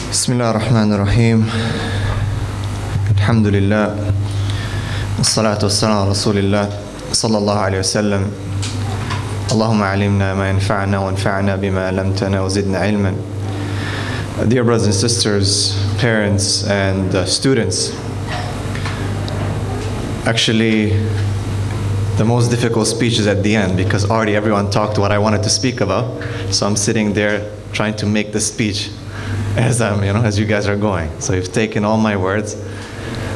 Bismillah ar-Rahman ar-Rahim. Alhamdulillah. Wassalatu wassalamu ala Rasulillah sallallahu alayhi wa sallam. Allahumma alimna ma yanfa'na wa anfa'na bima lamtana wa zidna ilman. Dear brothers and sisters, parents and students, actually the most difficult speech is at the end because already everyone talked what I wanted to speak about. So I'm sitting there trying to make the speech as you guys are going. So you've taken all my words.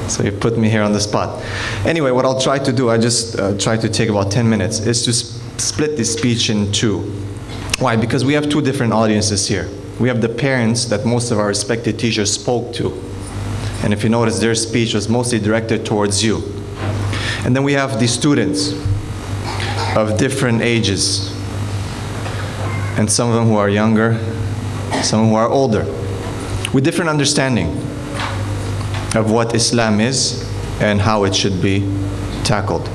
So you put me here on the spot. Anyway, what I'll try to do, I just try to take about 10 minutes, is to split this speech in two. Why? Because we have two different audiences here. We have the parents that most of our respected teachers spoke to. And if you notice, their speech was mostly directed towards you. And then we have the students of different ages. And some of them who are younger, some who are older, with different understanding of what Islam is and how it should be tackled.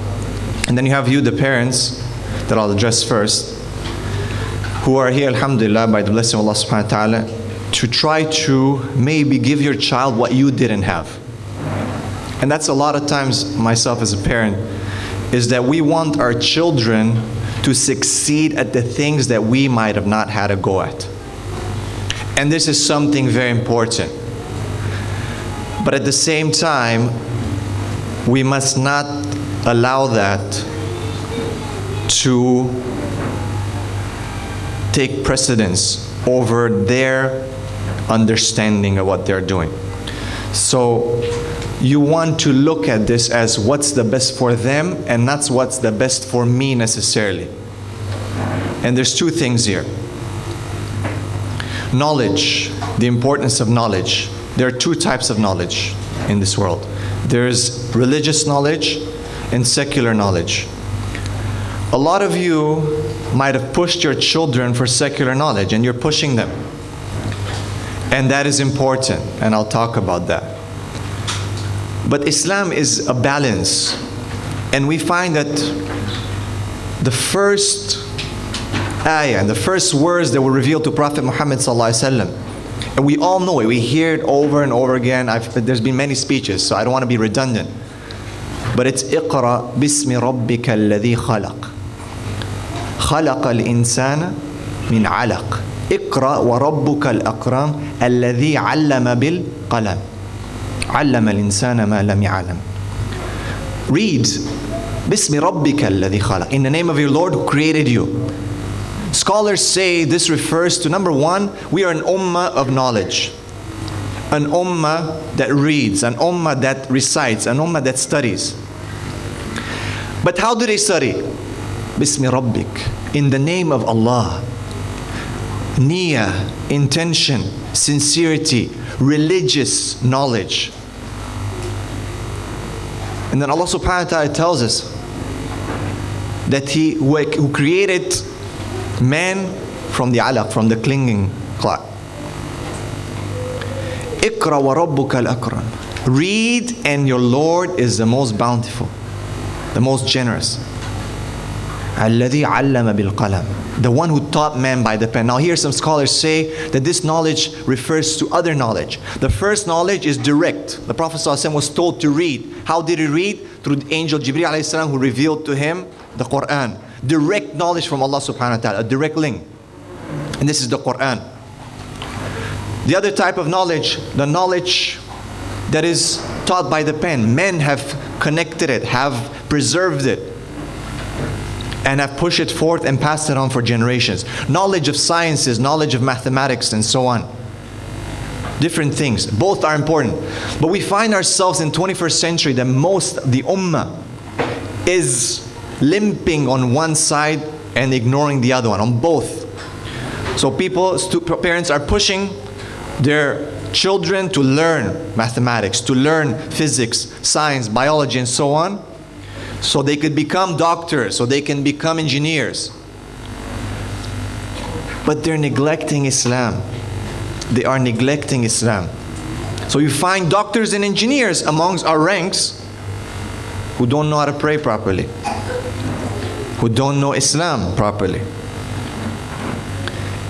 And then you have you, the parents, that I'll address first, who are here, alhamdulillah, by the blessing of Allah subhanahu wa ta'ala, to try to maybe give your child what you didn't have. And that's a lot of times, myself as a parent, is that we want our children to succeed at the things that we might have not had a go at. And this is something very important. But at the same time, we must not allow that to take precedence over their understanding of what they're doing. So you want to look at this as what's the best for them and not what's the best for me necessarily. And there's two things here. Knowledge, the importance of knowledge. There are two types of knowledge in this world. There's religious knowledge and secular knowledge. A lot of you might have pushed your children for secular knowledge, and you're pushing them. And that is important, and I'll talk about that. But Islam is a balance. And we find that the first ayah and the first words that were revealed to Prophet Muhammad sallallahu alaihi wasallam, and we all know it, we hear it over and over again. There's been many speeches, so I don't want to be redundant. But it's اقرأ باسم ربك الذي خلق خلق الإنسان من علق اقرأ وربك الأكرم الذي علم بالقلم علم الإنسان ما لم يعلم. Read باسم ربك الذي خلق, in the name of your Lord who created you. Scholars say this refers to, number one, we are an ummah of knowledge. An ummah that reads, an ummah that recites, an ummah that studies. But how do they study? Bismi Rabbik, in the name of Allah. Niyyah, intention, sincerity, religious knowledge. And then Allah subhanahu wa ta'ala tells us that He who created man from the alaq, from the clinging clot. Iqra wa rabbuka al-akram. Read, and your Lord is the most bountiful, the most generous. Alladhi allama bil qalam, the one who taught man by the pen. Now here some scholars say that this knowledge refers to other knowledge. The first knowledge is direct. The Prophet ﷺ was told to read. How did he read? Through the angel Jibreel alayhi salam, who revealed to him the Quran. Direct knowledge from Allah subhanahu wa ta'ala, a direct link. And this is the Quran. The other type of knowledge, the knowledge that is taught by the pen. Men have connected it, have preserved it, and have pushed it forth and passed it on for generations. Knowledge of sciences, knowledge of mathematics, and so on. Different things. Both are important. But we find ourselves in 21st century that the ummah is limping on one side and ignoring the other one, on both. So parents are pushing their children to learn mathematics, to learn physics, science, biology, and so on, so they could become doctors, so they can become engineers. But they're neglecting Islam. They are neglecting Islam. So you find doctors and engineers amongst our ranks who don't know how to pray properly, who don't know Islam properly.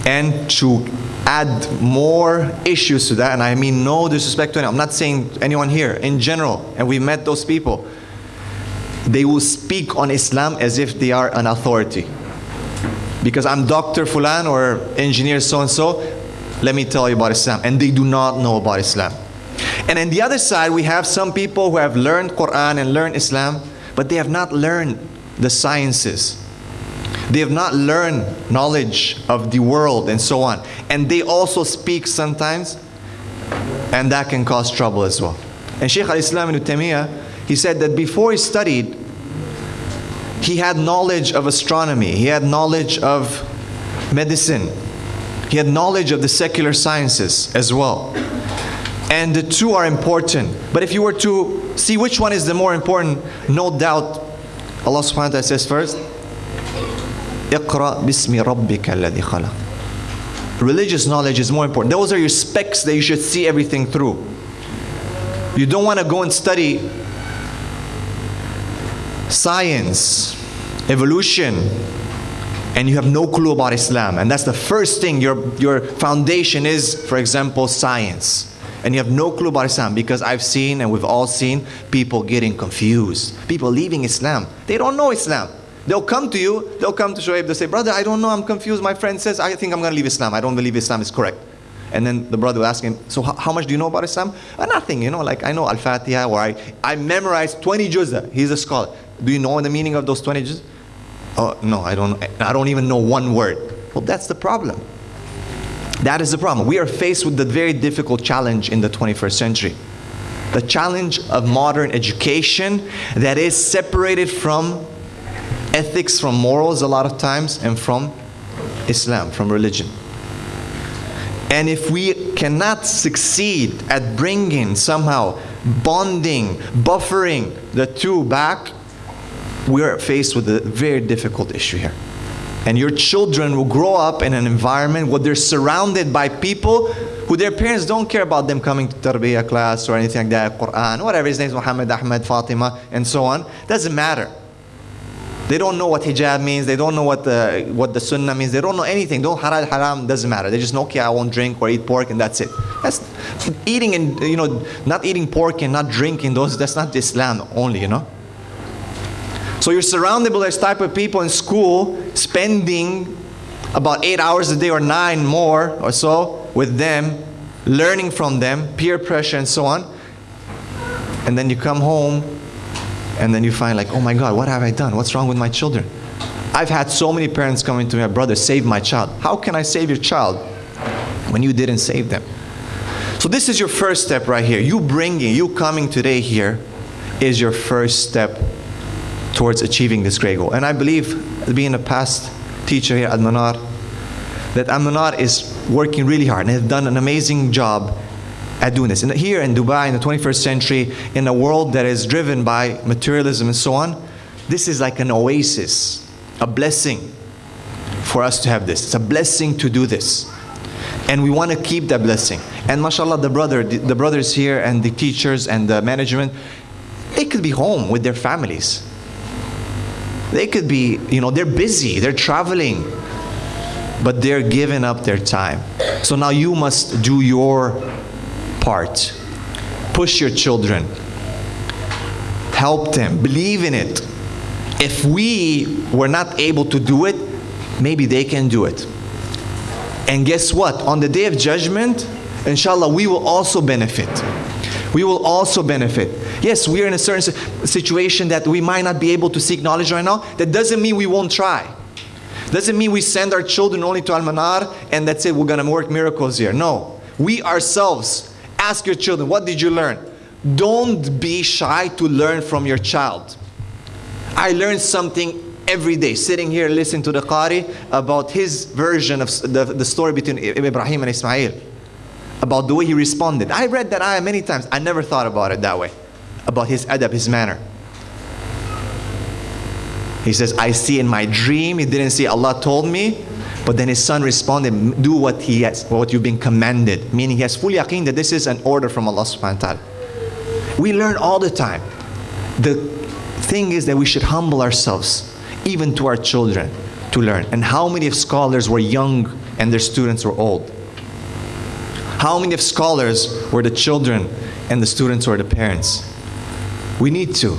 And to add more issues to that, and I mean no disrespect to anyone. I'm not saying anyone here, in general, and we met those people. They will speak on Islam as if they are an authority. Because I'm Dr. Fulan or engineer so-and-so, let me tell you about Islam. And they do not know about Islam. And on the other side, we have some people who have learned Quran and learned Islam, but they have not learned the sciences. They have not learned knowledge of the world and so on. And they also speak sometimes, and that can cause trouble as well. And Shaykh al-Islam ibn Taymiyyah, he said that before he studied, he had knowledge of astronomy, he had knowledge of medicine, he had knowledge of the secular sciences as well. And the two are important. But if you were to see which one is the more important, no doubt Allah subhanahu wa ta'ala says first, اقرأ باسم ربك الذي خلق. Religious knowledge is more important. Those are your specs that you should see everything through. You don't want to go and study science, evolution, and you have no clue about Islam. And that's the first thing, your foundation is, for example, science. And you have no clue about Islam, because I've seen, and we've all seen, people getting confused. People leaving Islam. They don't know Islam. They'll come to you, they'll come to Shoaib, they'll say, brother, I don't know, I'm confused. My friend says, I think I'm going to leave Islam. I don't believe Islam is correct. And then the brother will ask him, so how much do you know about Islam? Nothing, like I know Al-Fatiha, or I memorized 20 juz'ah. He's a scholar. Do you know the meaning of those 20 juz'ah? Oh, no, I don't even know one word. Well, that's the problem. That is the problem. We are faced with the very difficult challenge in the 21st century. The challenge of modern education that is separated from ethics, from morals a lot of times, and from Islam, from religion. And if we cannot succeed at bringing, somehow, bonding, buffering the two back, we are faced with a very difficult issue here. And your children will grow up in an environment where they're surrounded by people who their parents don't care about them coming to TARBIYA class or anything like that, Quran, whatever his name is, Muhammad, Ahmed, Fatima, and so on. Doesn't matter. They don't know what hijab means. They don't know what the sunnah means. They don't know anything. Don't halal, haram, doesn't matter. They just know, okay, I won't drink or eat pork, and that's it. That's eating, and not eating pork and not drinking, that's not Islam only, So you're surrounded by this type of people in school, spending about 8 hours a day or 9 more or so with them, learning from them, peer pressure and so on. And then you come home, and then you find like, oh my God, what have I done? What's wrong with my children? I've had so many parents coming to me, brother, save my child. How can I save your child when you didn't save them? So this is your first step right here. You coming today here is your first step towards achieving this great goal. And I believe, being a past teacher here at MANAR, that MANAR is working really hard and has done an amazing job at doing this. And here in Dubai in the 21st century, in a world that is driven by materialism and so on, this is like an oasis, a blessing for us to have this. It's a blessing to do this. And we want to keep that blessing. And mashallah, the brothers here and the teachers and the management, they could be home with their families. They could be, they're busy, they're traveling, but they're giving up their time. So now you must do your part. Push your children. Help them. Believe in it. If we were not able to do it, maybe they can do it. And guess what? On the day of judgment, inshallah, we will also benefit. We will also benefit. Yes, we are in a certain situation that we might not be able to seek knowledge right now. That doesn't mean we won't try. Doesn't mean we send our children only to Al-Manar and that's it, we're going to work miracles here. No. We ourselves, ask your children, what did you learn? Don't be shy to learn from your child. I learned something every day, sitting here listening to the Qari about his version of the story between Ibrahim and Ismail, about the way he responded. I read that ayah many times. I never thought about it that way, about his adab, his manner. He says, I see in my dream. He didn't see Allah told me. But then his son responded, do what you've been commanded. Meaning he has full yaqeen that this is an order from Allah subhanahu wa ta'ala. We learn all the time. The thing is that we should humble ourselves, even to our children, to learn. And how many of scholars were young and their students were old? How many of scholars were the children and the students were the parents? We need to.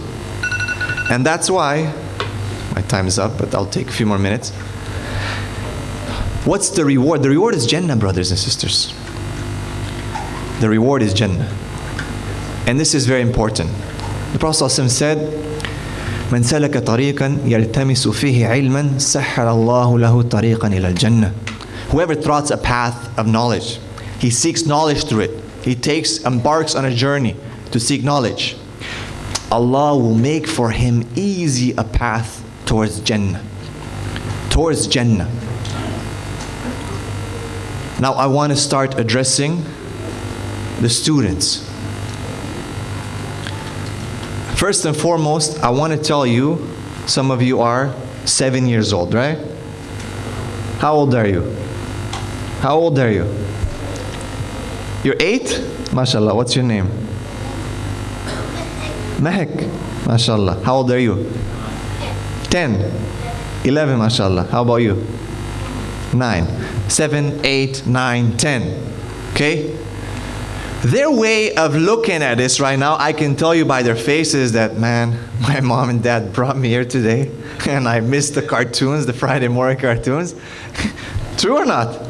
And that's why, my time is up, but I'll take a few more minutes. What's the reward? The reward is Jannah, brothers and sisters. The reward is Jannah. And this is very important. The Prophet ﷺ said, من سلك طريقا يلتمس فيه علما سهل الله له طريقا إلى الجنة. Whoever trots a path of knowledge, he seeks knowledge through it. He embarks on a journey to seek knowledge. Allah will make for him easy a path towards Jannah. Towards Jannah. Now I want to start addressing the students. First and foremost, I want to tell you, some of you are 7 years old, right? How old are you? How old are you? You're 8? MashaAllah. What's your name? Mehek. MashaAllah. How old are you? 10. 11, MashaAllah. How about you? 9. 7, 8, 9, 10. Okay? Their way of looking at this right now, I can tell you by their faces that, man, my mom and dad brought me here today and I missed the cartoons, the Friday morning cartoons. True or not?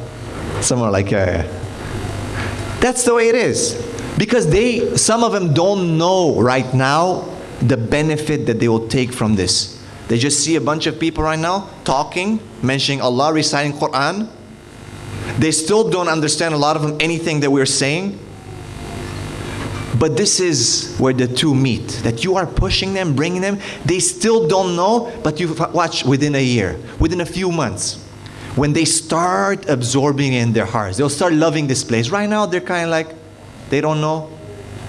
Some are like, yeah. That's the way it is. Because some of them don't know right now the benefit that they will take from this. They just see a bunch of people right now talking, mentioning Allah, reciting Quran. They still don't understand, a lot of them, anything that we're saying. But this is where the two meet. That you are pushing them, bringing them. They still don't know, but you watch within a year, within a few months, when they start absorbing in their hearts, they'll start loving this place. Right now, they're kind of like, they don't know.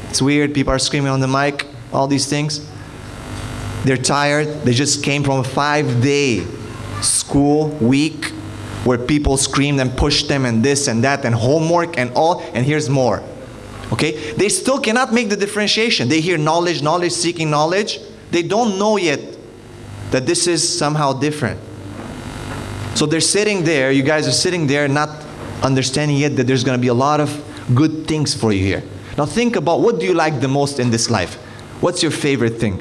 It's weird. People are screaming on the mic, all these things. They're tired. They just came from a 5-day school week where people screamed and pushed them and this and that and homework and all, and here's more. Okay? They still cannot make the differentiation. They hear knowledge, knowledge, seeking knowledge. They don't know yet that this is somehow different. So they're sitting there, you guys are sitting there not understanding yet that there's going to be a lot of good things for you here. Now think about, what do you like the most in this life? What's your favorite thing?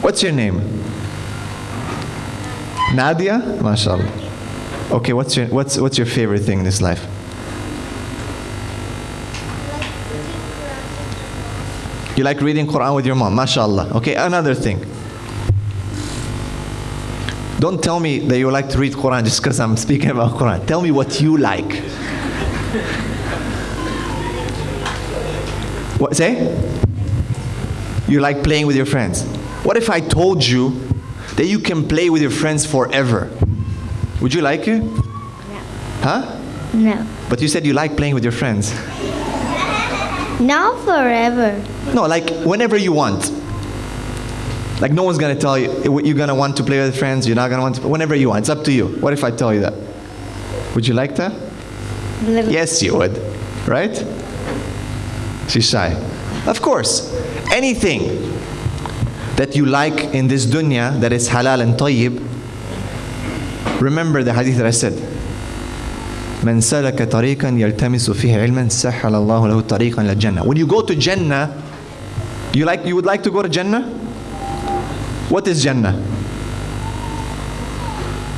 What's your name? Nadia? MashaAllah. Okay, what's your favorite thing in this life? You like reading Quran with your mom, MashaAllah. Okay, another thing. Don't tell me that you like to read Quran just because I'm speaking about Quran. Tell me what you like. What, say? You like playing with your friends. What if I told you that you can play with your friends forever? Would you like it? No. Huh? No. But you said you like playing with your friends. Not forever. No, like whenever you want. Like no one's going to tell you, you're going to want to play with friends, you're not going to want to, whenever you want. It's up to you. What if I tell you that? Would you like that? Yes, you would. Right? She's shy. Of course. Anything that you like in this dunya that is halal and tayyib, remember the hadith that I said. من سلك طريقا يلتمس فيه علما سهل الله له طريقا إلى الجنة. When you go to Jannah, you would like to go to Jannah? What is Jannah?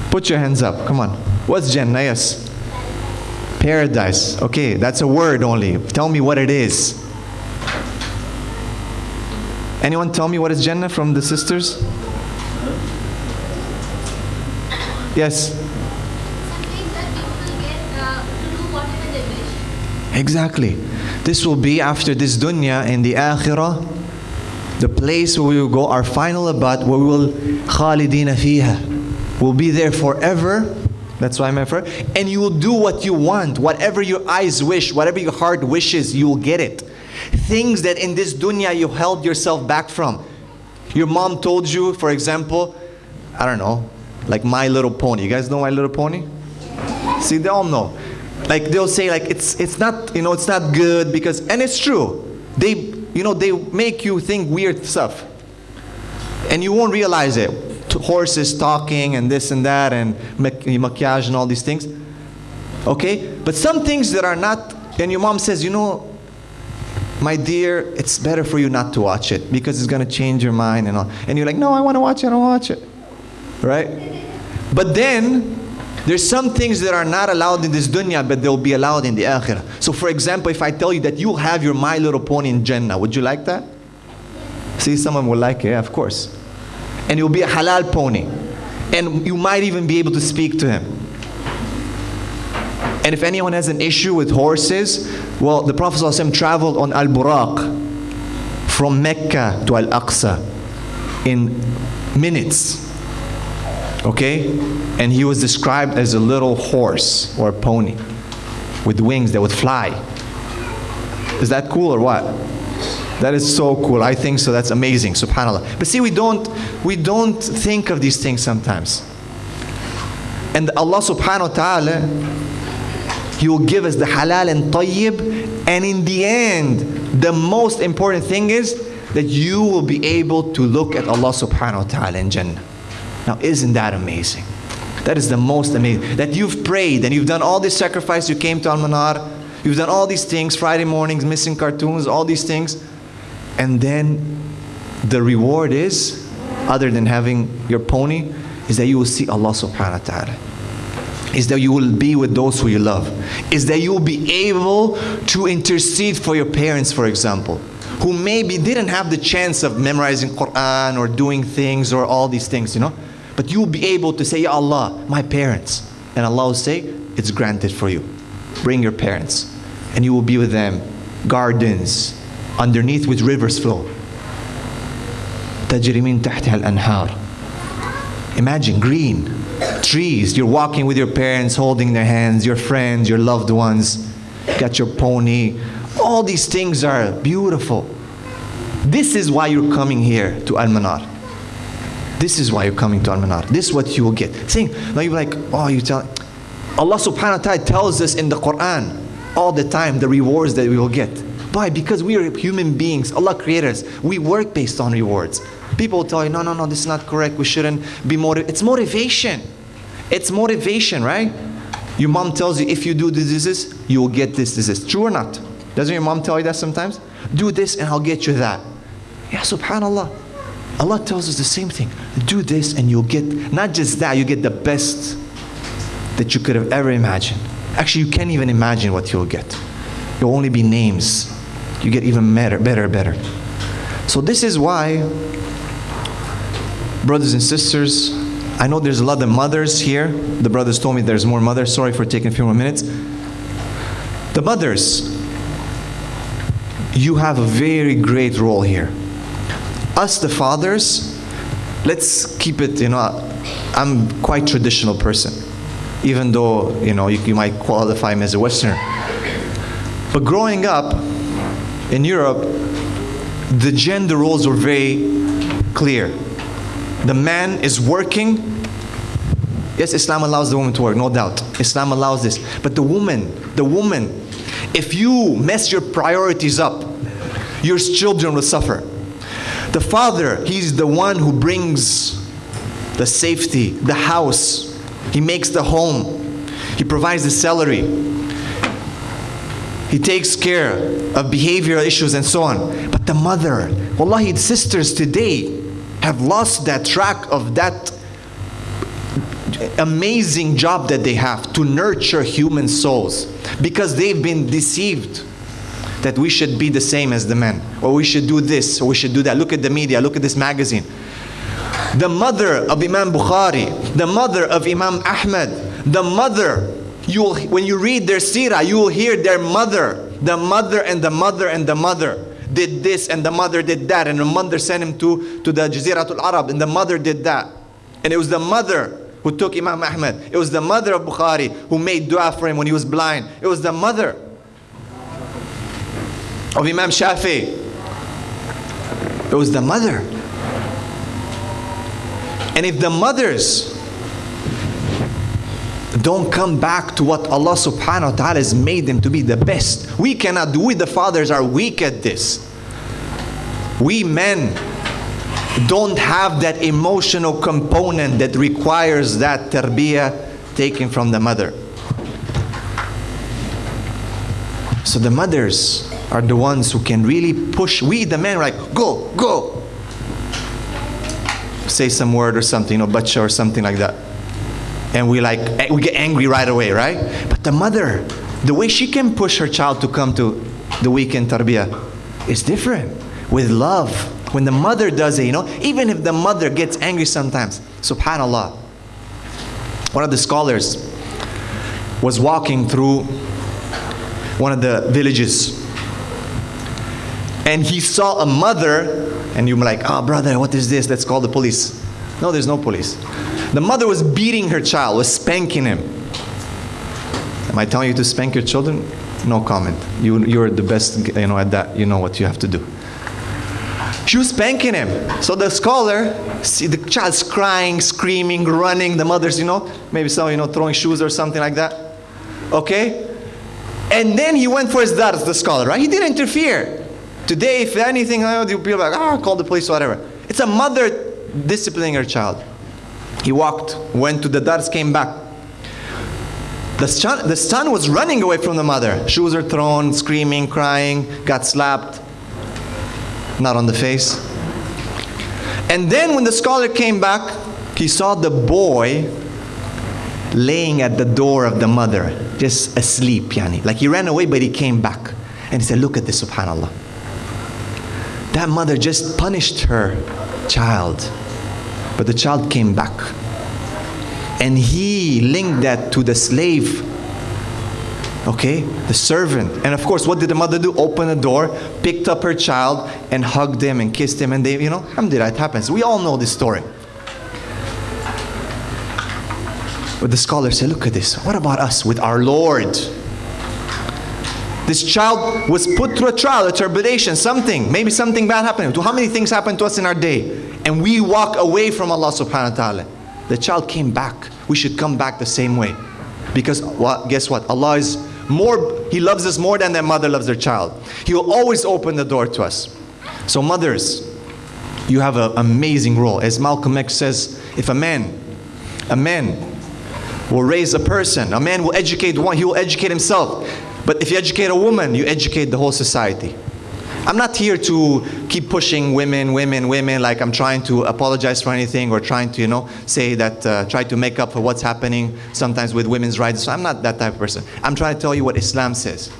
Put your hands up. Come on. What's Jannah? Yes. Paradise. Okay, that's a word only. Tell me what it is. Anyone tell me what is Jannah from the sisters? Yes. Exactly. This will be after this dunya in the akhirah, the place where we will go, our final abad, where we will khalidina fiha. We'll be there forever. That's why I'm here. And you will do what you want, whatever your eyes wish, whatever your heart wishes, you will get it. Things that in this dunya you held yourself back from. Your mom told you, for example, I don't know, like My Little Pony. You guys know My Little Pony? See, they all know. Like they'll say like it's not, it's not good because, and it's true. They make you think weird stuff. And you won't realize it. Horses talking and this and that and maquillage and all these things. Okay? But some things that are not, and your mom says, you know, my dear, it's better for you not to watch it because it's going to change your mind and all. And you're like, no, I want to watch it, I don't watch it. Right? But then, there's some things that are not allowed in this dunya, but they'll be allowed in the akhirah. So for example, if I tell you that you'll have your My Little Pony in Jannah, would you like that? See, someone will like it, yeah, of course. And it will be a halal pony. And you might even be able to speak to him. And if anyone has an issue with horses, well, the Prophet ﷺ traveled on Al-Buraq from Mecca to Al-Aqsa in minutes. Okay? And he was described as a little horse or a pony with wings that would fly. Is that cool or what? That is so cool. I think so. That's amazing. SubhanAllah. But see, we don't think of these things sometimes. And Allah subhanahu wa ta'ala, He will give us the halal and tayyib, and in the end, the most important thing is that you will be able to look at Allah subhanahu wa ta'ala in Jannah. Now, isn't that amazing? That is the most amazing. That you've prayed and you've done all this sacrifice, you came to Al-Manar, you've done all these things, Friday mornings, missing cartoons, all these things, and then the reward is, other than having your pony, is that you will see Allah subhanahu wa ta'ala. Is that you will be with those who you love. Is that you will be able to intercede for your parents, for example, who maybe didn't have the chance of memorizing Quran or doing things or all these things, you know. But you will be able to say, Ya Allah, my parents. And Allah will say, it's granted for you. Bring your parents. And you will be with them. Gardens, underneath which rivers flow. تجري من تحتها الأنهار. Imagine green. Trees, you're walking with your parents, holding their hands, your friends, your loved ones, got your pony. All these things are beautiful. This is why you're coming here to Al-Manar. This is why you're coming to Al-Manar. This is what you will get. Saying, now you're like, oh, you tell. Allah subhanahu wa ta'ala tells us in the Quran all the time the rewards that we will get. Why? Because we are human beings. Allah created us. We work based on rewards. People will tell you, no, this is not correct. We shouldn't be motivated. It's motivation. It's motivation, right? Your mom tells you, if you do this, you will get this. True or not? Doesn't your mom tell you that sometimes? Do this and I'll get you that. Yeah, subhanAllah. Allah tells us the same thing. Do this and you'll get, not just that, you get the best that you could have ever imagined. Actually, you can't even imagine what you'll get. You'll only be names. You get even better. So this is why, brothers and sisters, I know there's a lot of mothers here. The brothers told me there's more mothers. Sorry for taking a few more minutes. The mothers, you have a very great role here. Us, the fathers, let's keep it, I'm quite traditional person. Even though, you might qualify me as a Westerner. But growing up in Europe, the gender roles were very clear. The man is working. Yes, Islam allows the woman to work, no doubt. Islam allows this. But the woman, if you mess your priorities up, your children will suffer. The father, he's the one who brings the safety, the house. He makes the home. He provides the salary. He takes care of behavioral issues and so on. But the mother, wallahi, sisters today have lost that track of that amazing job that they have to nurture human souls, because they've been deceived that we should be the same as the men, or we should do this, or we should do that. Look at the media, look at this magazine. The mother of Imam Bukhari, the mother of Imam Ahmad, the mother, when you read their seerah, you will hear their mother, the mother and the mother and the mother did this and the mother did that, and the mother sent him to the Jaziratul Arab, and the mother did that. And it was the mother who took Imam Ahmad. It was the mother of Bukhari who made dua for him when he was blind. It was the mother of Imam Shafi. It was the mother. And if the mothers don't come back to what Allah subhanahu wa ta'ala has made them to be the best, we cannot do it. The fathers are weak at this. We men don't have that emotional component that requires that tarbiyah taken from the mother. So the mothers are the ones who can really push. We, the men, are like, go, go. Say some word or something, bacha or something like that. And we get angry right away, right? But the mother, the way she can push her child to come to the weekend tarbiyah is different. With love. When the mother does it, even if the mother gets angry sometimes, subhanallah. One of the scholars was walking through one of the villages. And he saw a mother, and you were like, oh brother, what is this? Let's call the police. No, there's no police. The mother was beating her child, was spanking him. Am I telling you to spank your children? No comment. You're the best, at that. You know what you have to do. She was spanking him. So the scholar, see the child's crying, screaming, running. The mother's, maybe some, throwing shoes or something like that. Okay? And then he went for his dars, the scholar, right? He didn't interfere. Today, if anything, you'll be like, call the police, whatever. It's a mother disciplining her child. He went to the dars, came back. The son was running away from the mother. Shoes are thrown, screaming, crying, got slapped. Not on the face. And then when the scholar came back, he saw the boy laying at the door of the mother, just asleep, yani. Like he ran away, but he came back. And he said, look at this, subhanallah. That mother just punished her child, but the child came back. And he linked that to the slave, okay, the servant. And of course, what did the mother do? Open the door, picked up her child, and hugged him and kissed him. And they, alhamdulillah, it happens. We all know this story. But the scholar said, look at this. What about us with our Lord? This child was put through a trial, a tribulation, something. Maybe something bad happened. How many things happen to us in our day? And we walk away from Allah subhanahu wa ta'ala. The child came back. We should come back the same way. Because guess what? Allah is more, He loves us more than their mother loves their child. He will always open the door to us. So mothers, you have an amazing role. As Malcolm X says, if a man will raise a person, a man will educate one, he will educate himself. But if you educate a woman, you educate the whole society. I'm not here to keep pushing women, like I'm trying to apologize for anything or trying to, say that, try to make up for what's happening sometimes with women's rights. So I'm not that type of person. I'm trying to tell you what Islam says.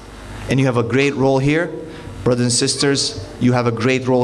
And you have a great role here. Brothers and sisters, you have a great role